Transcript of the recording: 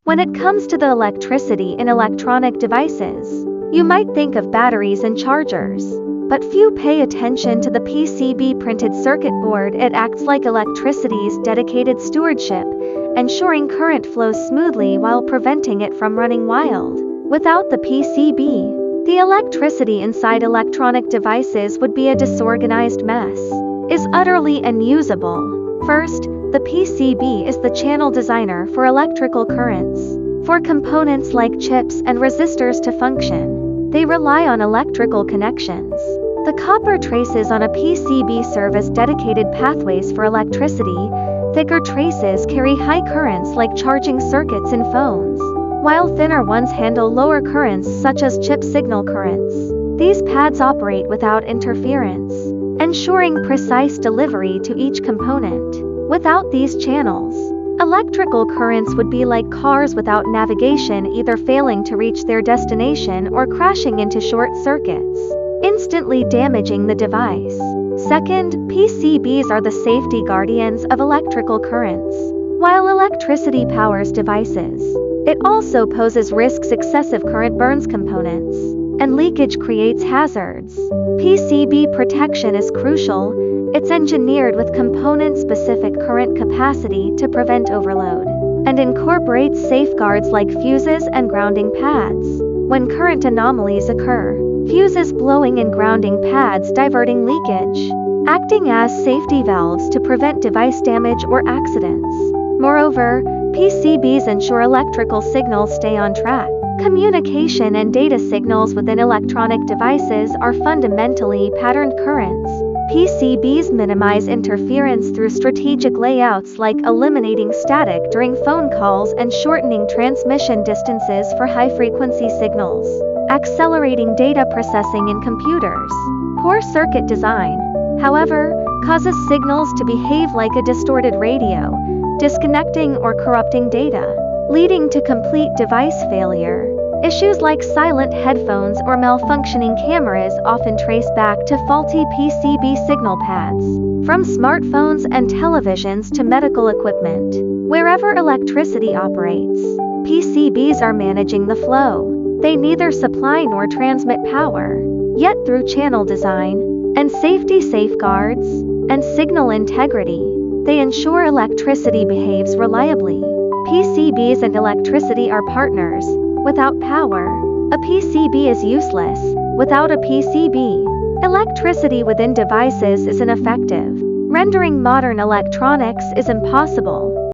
When it comes to the electricity in electronic devices, you might think of batteries and chargers. But few pay attention to the PCB printed circuit board. It acts like electricity's dedicated stewardship, ensuring current flows smoothly while preventing it from running wild. Without the PCB, the electricity inside electronic devices would be a disorganized mess. Is utterly unusable. First, the PCB is the channel designer for electrical currents. For components like chips and resistors to function, they rely on electrical connections. The copper traces on a PCB serve as dedicated pathways for electricity. Thicker traces carry high currents like charging circuits in phones, while thinner ones handle lower currents such as chip signal currents. These pads operate without interference, ensuring precise delivery to each component. Without these channels, electrical currents would be like cars without navigation, either failing to reach their destination or crashing into short circuits, instantly damaging the device. Second, PCBs are the safety guardians of electrical currents. While electricity powers devices, it also poses risks. Excessive current burns components, and leakage creates hazards. PCB protection is crucial. It's engineered with component-specific current capacity to prevent overload, and incorporates safeguards like fuses and grounding pads. When current anomalies occur, fuses blowing and grounding pads diverting leakage, acting as safety valves to prevent device damage or accidents. Moreover, PCBs ensure electrical signals stay on track. Communication and data signals within electronic devices are fundamentally patterned currents. PCBs minimize interference through strategic layouts like eliminating static during phone calls and shortening transmission distances for high-frequency signals, accelerating data processing in computers. Poor circuit design, however, causes signals to behave like a distorted radio, disconnecting or corrupting data, leading to complete device failure. Issues like silent headphones or malfunctioning cameras often trace back to faulty PCB signal pads. From smartphones and televisions to medical equipment, wherever electricity operates, PCBs are managing the flow. They neither supply nor transmit power. Yet through channel design, and safety safeguards, and signal integrity, they ensure electricity behaves reliably. PCBs and electricity are partners. Without power, a PCB is useless. Without a PCB, electricity within devices is ineffective. Rendering modern electronics is impossible.